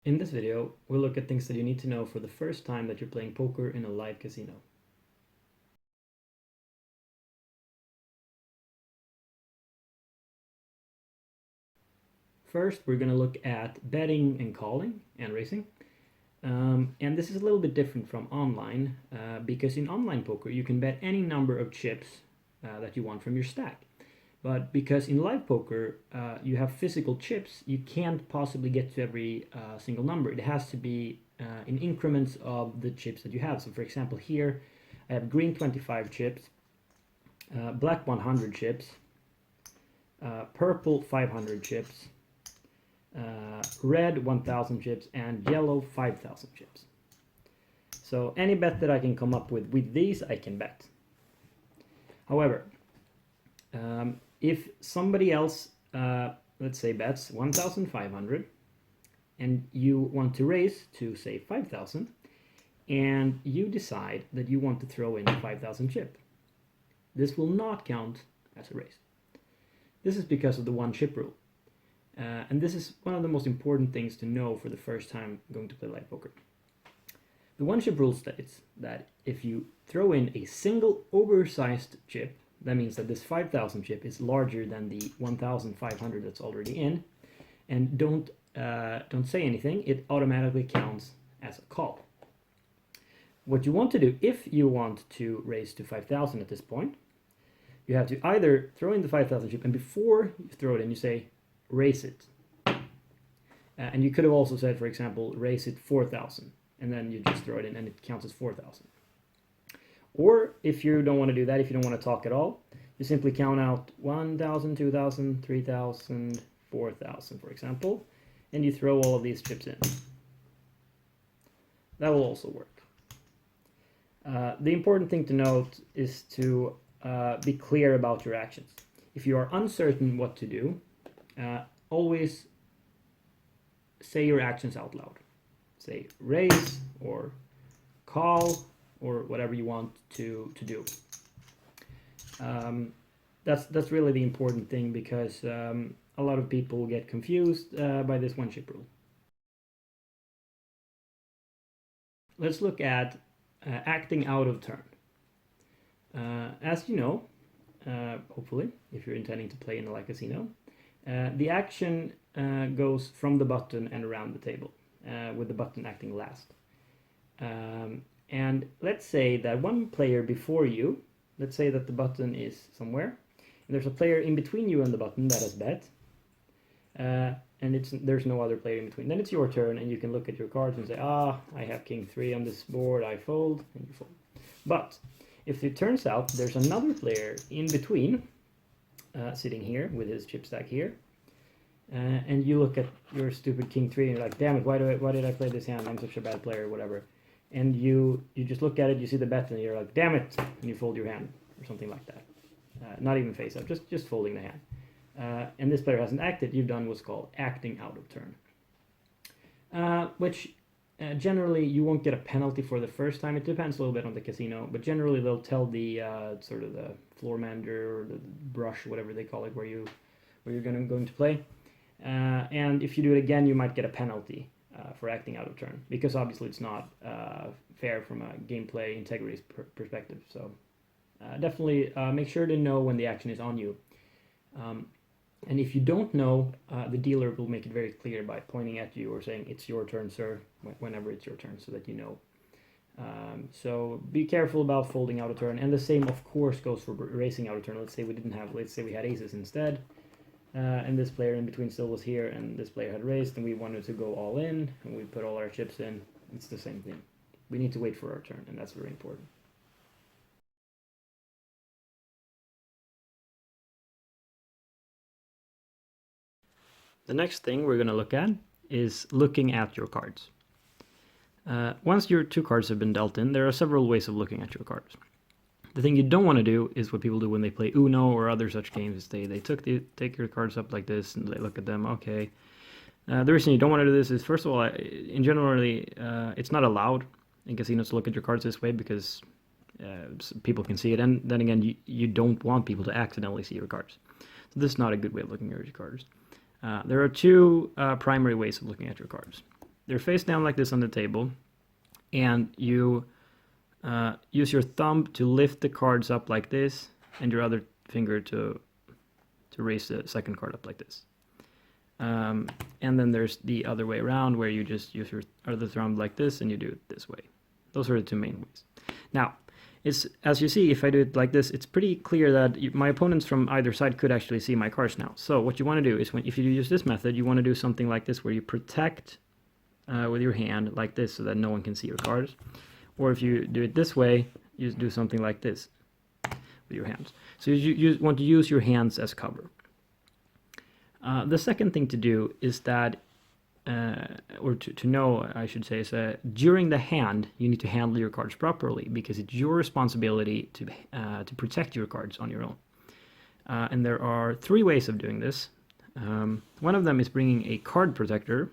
In this video, we'll look at things that you need to know for the first time that you're playing poker in a live casino. First, we're going to look at betting and calling and racing. And this is a little bit different from online because in online poker you can bet any number of chips that you want from your stack. But because in live poker you have physical chips, you can't possibly get to every single number. It has to be in increments of the chips that you have. So for example, here I have green 25 chips, black 100 chips, purple 500 chips, red 1000 chips, and yellow 5000 chips. So any bet that I can come up with these, I can bet. However, if somebody else, let's say, bets 1500 and you want to raise to, say, 5000, and you decide that you want to throw in a 5000 chip, this will not count as a raise. This is because of the one chip rule. And this is one of the most important things to know for the first time going to play live poker. The one chip rule states that if you throw in a single oversized chip, that means that this 5000 chip is larger than the 1500 that's already in, and don't say anything, it automatically counts as a call. What you want to do, if you want to raise to 5000 at this point, you have to either throw in the 5000 chip, and before you throw it in, you say, raise it. And you could have also said, for example, raise it 4000, and then you just throw it in and it counts as 4000. Or if you don't want to do that, if you don't want to talk at all, you simply count out 1000, 2000, 3000, 4000, for example, and you throw all of these chips in. That will also work. The important thing to note is to be clear about your actions. If you are uncertain what to do, always say your actions out loud. Say raise or call or whatever you want to do. That's really the important thing, because a lot of people get confused by this one chip rule. Let's look at acting out of turn. As you know, hopefully, if you're intending to play in a live casino, the action goes from the button and around the table, with the button acting last. And let's say that one player before you, let's say that the button is somewhere, and there's a player in between you and the button that has bet, and there's no other player in between. Then it's your turn, and you can look at your cards and say, I have king 3 on this board, I fold, and you fold. But if it turns out there's another player in between, sitting here with his chip stack here, and you look at your stupid king 3 and you're like, damn it, why did I play this hand? I'm such a bad player, or whatever. And you just look at it, you see the bet, and you're like, damn it, and you fold your hand, or something like that. Not even face up, just folding the hand. And this player hasn't acted, you've done what's called acting out of turn. Which generally you won't get a penalty for the first time. It depends a little bit on the casino, but generally they'll tell the sort of the floor manager or the brush, whatever they call it, where you're going to play. And if you do it again, you might get a penalty for acting out of turn, because obviously it's not fair from a gameplay integrity perspective. So definitely make sure to know when the action is on you. And if you don't know, the dealer will make it very clear by pointing at you or saying, it's your turn, sir, whenever it's your turn, so that you know. So be careful about folding out of turn. And the same, of course, goes for racing out of turn. Let's say we had aces instead. And this player in between still was here, and this player had raised, and we wanted to go all in, and we put all our chips in. It's the same thing. We need to wait for our turn, and that's very important. The next thing we're going to look at is looking at your cards. Once your 2 cards have been dealt in, there are several ways of looking at your cards. The thing you don't want to do is what people do when they play Uno or other such games. Is they take your cards up like this and they look at them. Okay. The reason you don't want to do this is, first of all, in generally, it's not allowed in casinos to look at your cards this way, because people can see it, and then again, you don't want people to accidentally see your cards. So this is not a good way of looking at your cards. There are 2 primary ways of looking at your cards. they're face down like this on the table, and you use your thumb to lift the cards up like this, and your other finger to raise the second card up like this. And then there's the other way around, where you just use your other thumb like this, and you do it this way. Those are the two main ways. Now, as you see, if I do it like this, it's pretty clear that my opponents from either side could actually see my cards now. So what you want to do is, if you use this method, you want to do something like this, where you protect with your hand like this, so that no one can see your cards. Or if you do it this way, you do something like this with your hands. So you want to use your hands as cover. The second thing to do is that, or to know, I should say, is that during the hand, you need to handle your cards properly, because it's your responsibility to protect your cards on your own. And there are 3 ways of doing this. One of them is bringing a card protector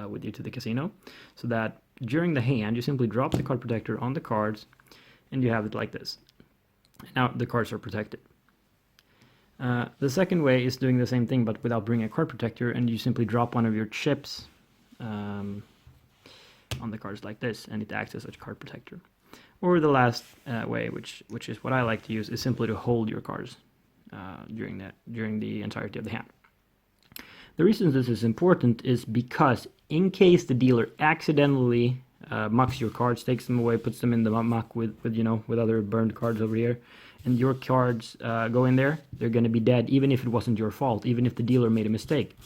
with you to the casino, so that during the hand, you simply drop the card protector on the cards, and you have it like this. Now the cards are protected. The second way is doing the same thing, but without bringing a card protector, and you simply drop one of your chips on the cards like this, and it acts as a card protector. Or the last way, which is what I like to use, is simply to hold your cards during the entirety of the hand. The reason this is important is because in case the dealer accidentally mucks your cards, takes them away, puts them in the muck with other burned cards over here, and your cards go in there, they're going to be dead, even if it wasn't your fault, even if the dealer made a mistake.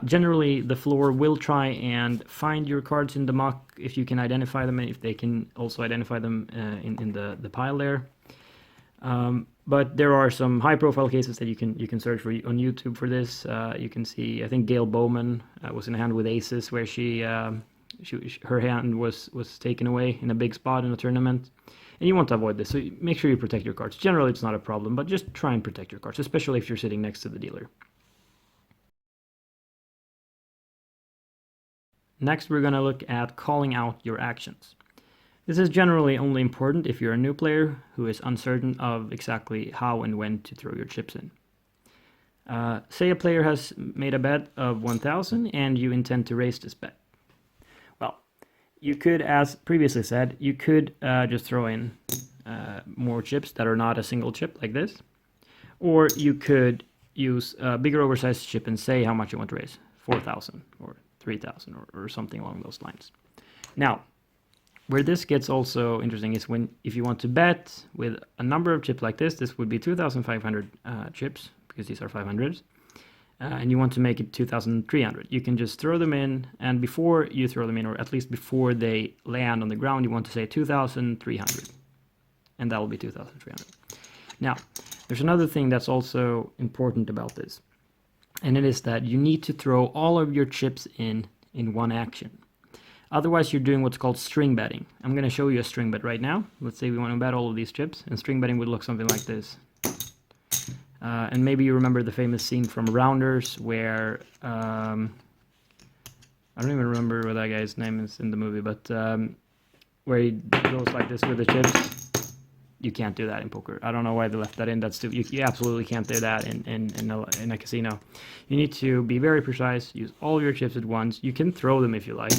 Generally, the floor will try and find your cards in the muck if you can identify them, and if they can also identify them in the pile there. But there are some high-profile cases that you can search for on YouTube for this. You can see, I think Gail Bowman was in a hand with aces, where her hand was taken away in a big spot in a tournament. And you want to avoid this, so make sure you protect your cards. Generally, it's not a problem, but just try and protect your cards, especially if you're sitting next to the dealer. Next, we're going to look at calling out your actions. This is generally only important if you're a new player who is uncertain of exactly how and when to throw your chips in. Say a player has made a bet of 1,000 and you intend to raise this bet. Well, you could, as previously said, you could just throw in more chips that are not a single chip like this. Or you could use a bigger oversized chip and say how much you want to raise, 4,000 or 3,000 or something along those lines. Now, where this gets also interesting is if you want to bet with a number of chips like this would be 2,500 chips, because these are 500s, and you want to make it 2,300. You can just throw them in, and before you throw them in, or at least before they land on the ground, you want to say 2,300, and that will be 2,300. Now, there's another thing that's also important about this, and it is that you need to throw all of your chips in one action. Otherwise, you're doing what's called string betting. I'm going to show you a string bet right now. Let's say we want to bet all of these chips, and string betting would look something like this. And maybe you remember the famous scene from Rounders, where I don't even remember what that guy's name is in the movie, but where he goes like this with the chips. You can't do that in poker. I don't know why they left that in. That's you absolutely can't do that in a casino. You need to be very precise. Use all of your chips at once. You can throw them if you like,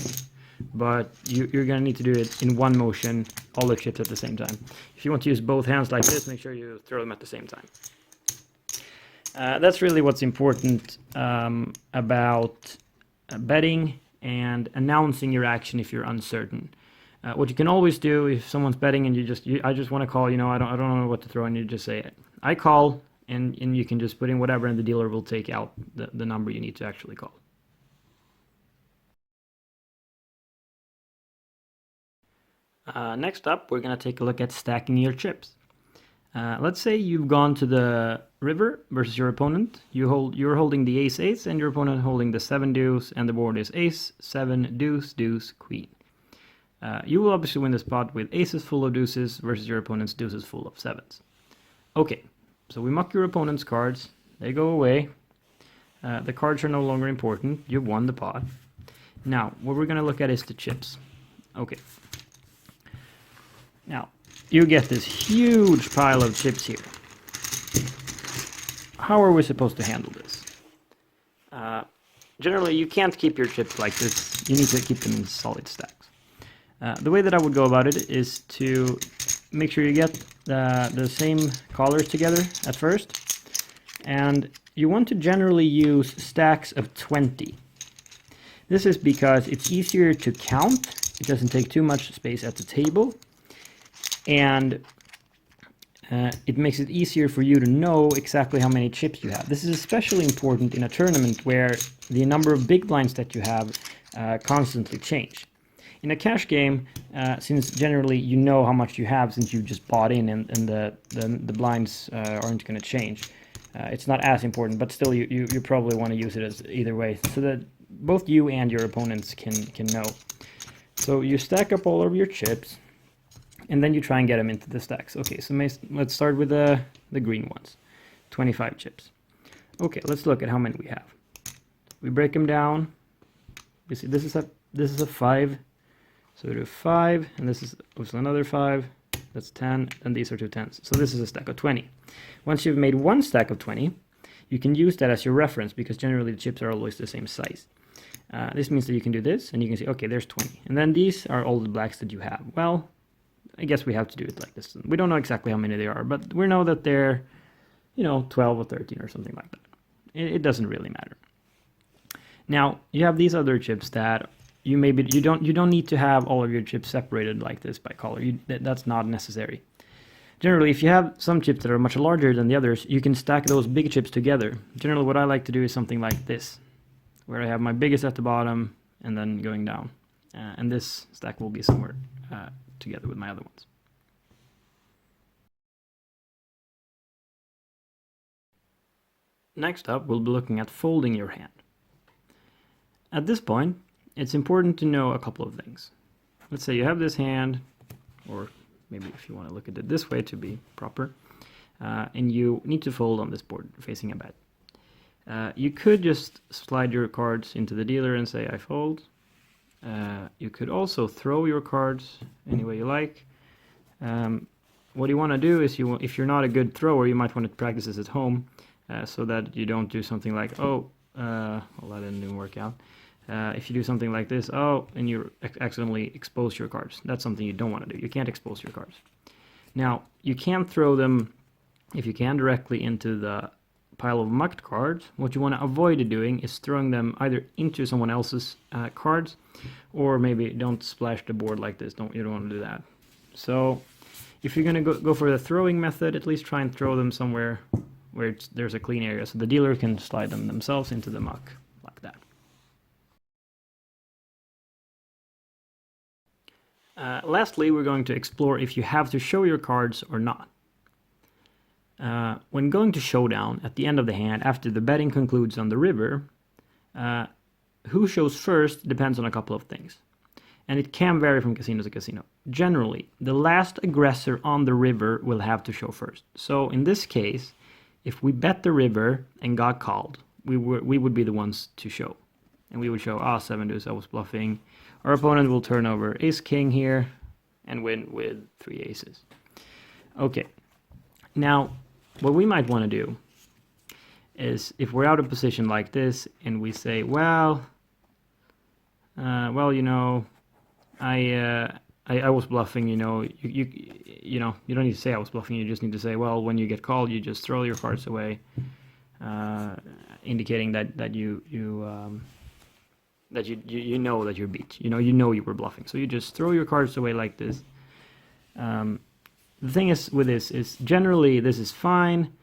but you're going to need to do it in one motion, all the chips at the same time. If you want to use both hands like this, make sure you throw them at the same time. That's really what's important about betting and announcing your action if you're uncertain. What you can always do if someone's betting and I just want to call, I don't know what to throw, and you just say, I call, and you can just put in whatever, and the dealer will take out the number you need to actually call. Next up, we're going to take a look at stacking your chips. Let's say you've gone to the river versus your opponent. You're holding the ace-ace, and your opponent holding the 7 deuce, and the board is ace, 7, deuce, deuce, queen. You will obviously win the spot with aces full of deuces versus your opponent's deuces full of 7s. Okay, so we muck your opponent's cards. They go away. The cards are no longer important. You've won the pot. Now, what we're going to look at is the chips. Okay. Now, you get this huge pile of chips here. How are we supposed to handle this? Generally, you can't keep your chips like this you need to keep them in solid stacks. The way that I would go about it is to make sure you get the same colors together at first, and you want to generally use stacks of 20. This is because it's easier to count, it doesn't take too much space at the table, and it makes it easier for you to know exactly how many chips you have. This is especially important in a tournament where the number of big blinds that you have constantly change. In a cash game, since generally you know how much you have since you just bought in and the blinds aren't going to change, it's not as important, but still you probably want to use it as either way so that both you and your opponents can know. So you stack up all of your chips, and then you try and get them into the stacks. Okay, so let's start with the green ones. 25 chips. Okay, let's look at how many we have. We break them down. You see, this is a 5. So we do 5, and this is also another 5. That's 10, and these are 2 10s. So this is a stack of 20. Once you've made one stack of 20, you can use that as your reference because generally the chips are always the same size. This means that you can do this, and you can say, okay, there's 20. And then these are all the blacks that you have. Well, I guess we have to do it like this. We don't know exactly how many there are, but we know that they're, 12 or 13 or something like that. It doesn't really matter. Now, you have these other chips that you don't need to have all of your chips separated like this by color. That's not necessary. Generally, if you have some chips that are much larger than the others, you can stack those big chips together. Generally, what I like to do is something like this, where I have my biggest at the bottom and then going down. And this stack will be somewhere together with my other ones. Next up, we'll be looking at folding your hand. At this point, it's important to know a couple of things. Let's say you have this hand, or maybe if you want to look at it this way to be proper, and you need to fold on this board facing a bet. You could just slide your cards into the dealer and say, I fold. You could also throw your cards any way you like. What you want to do is, if you're not a good thrower, you might want to practice this at home so that you don't do something like, well, that didn't work out. If you do something like this, and you accidentally expose your cards. That's something you don't want to do. You can't expose your cards. Now, you can throw them, if you can, directly into the pile of mucked cards. What you want to avoid doing is throwing them either into someone else's cards, or maybe don't splash the board like this. You don't want to do that. So if you're going to go for the throwing method, at least try and throw them somewhere where there's a clean area, so the dealer can slide them themselves into the muck like that. Lastly, we're going to explore if you have to show your cards or not. When going to showdown at the end of the hand, after the betting concludes on the river, who shows first depends on a couple of things. And it can vary from casino to casino. Generally, the last aggressor on the river will have to show first. So in this case, if we bet the river and got called, we would be the ones to show. And we would show, 7 deuce, I was bluffing. Our opponent will turn over ace-king here and win with 3 aces. Okay, now what we might want to do is, if we're out of position like this and we say, I was bluffing, you don't need to say I was bluffing, you just need to say, well, when you get called, you just throw your cards away, indicating that you know that you're beat. You know you were bluffing. So you just throw your cards away like this. The thing is with this is generally this is fine.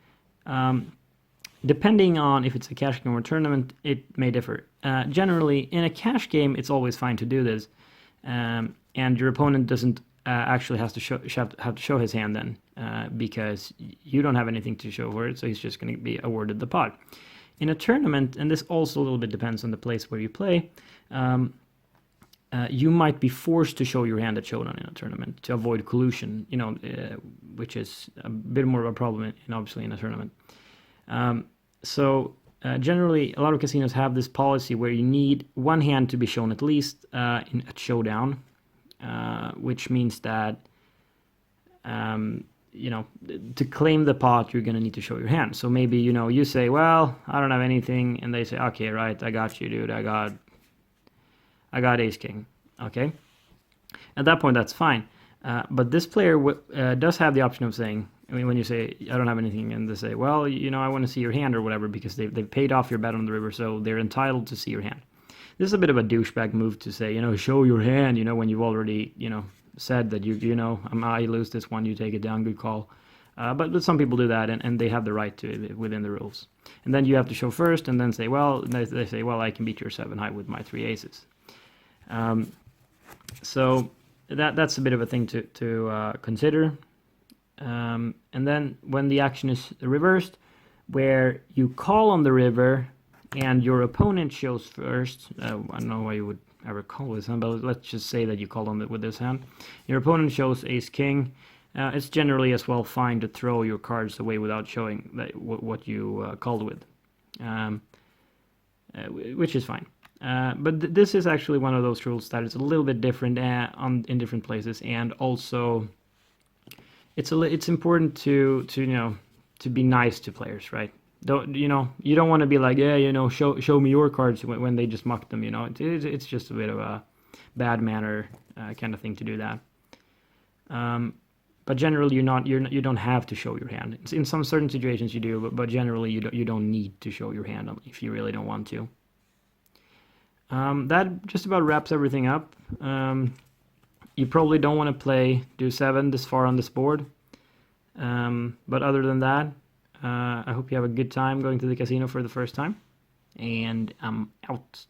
Depending on if it's a cash game or tournament, it may differ. Generally, in a cash game, it's always fine to do this, and your opponent doesn't actually have to show his hand then, because you don't have anything to show for it, so he's just going to be awarded the pot. In a tournament, and this also a little bit depends on the place where you play, you might be forced to show your hand at showdown in a tournament to avoid collusion, which is a bit more of a problem obviously in a tournament. Generally, a lot of casinos have this policy where you need one hand to be shown at least at showdown, which means that to claim the pot, you're going to need to show your hand. So maybe, you say, well, I don't have anything, and they say, okay, right, I got you, dude. I I got ace king. Okay, at that point that's fine. But this player does have the option of saying, I mean, when you say I don't have anything, and they say, well, you know, I want to see your hand or whatever, because they've paid off your bet on the river, so they're entitled to see your hand. This is a bit of a douchebag move to say, you know, show your hand, you know, when you've already, you know, said that you know, I lose this one, you take it down, good call. But some people do that, and they have the right to it within the rules. And then you have to show first, and then say, well, they say, well, I can beat your 7 high with my 3 aces. So that's a bit of a thing to consider. And then when the action is reversed, where you call on the river and your opponent shows first, I don't know why you would ever call this hand, but let's just say that you call on it with this hand. Your opponent shows ace king. It's generally as well fine to throw your cards away without showing what you called with, which is fine. But this is actually one of those rules that is a little bit different in different places, and also it's important to you know, to be nice to players, right? You don't want to be like, yeah, you know, show me your cards when they just mock them, you know. It's just a bit of a bad manner kind of thing to do that. But generally, you don't have to show your hand. In some certain situations you do, but generally you don't need to show your hand if you really don't want to. That just about wraps everything up. You probably don't want to play do7 this far on this board. But other than that, I hope you have a good time going to the casino for the first time. And I'm out.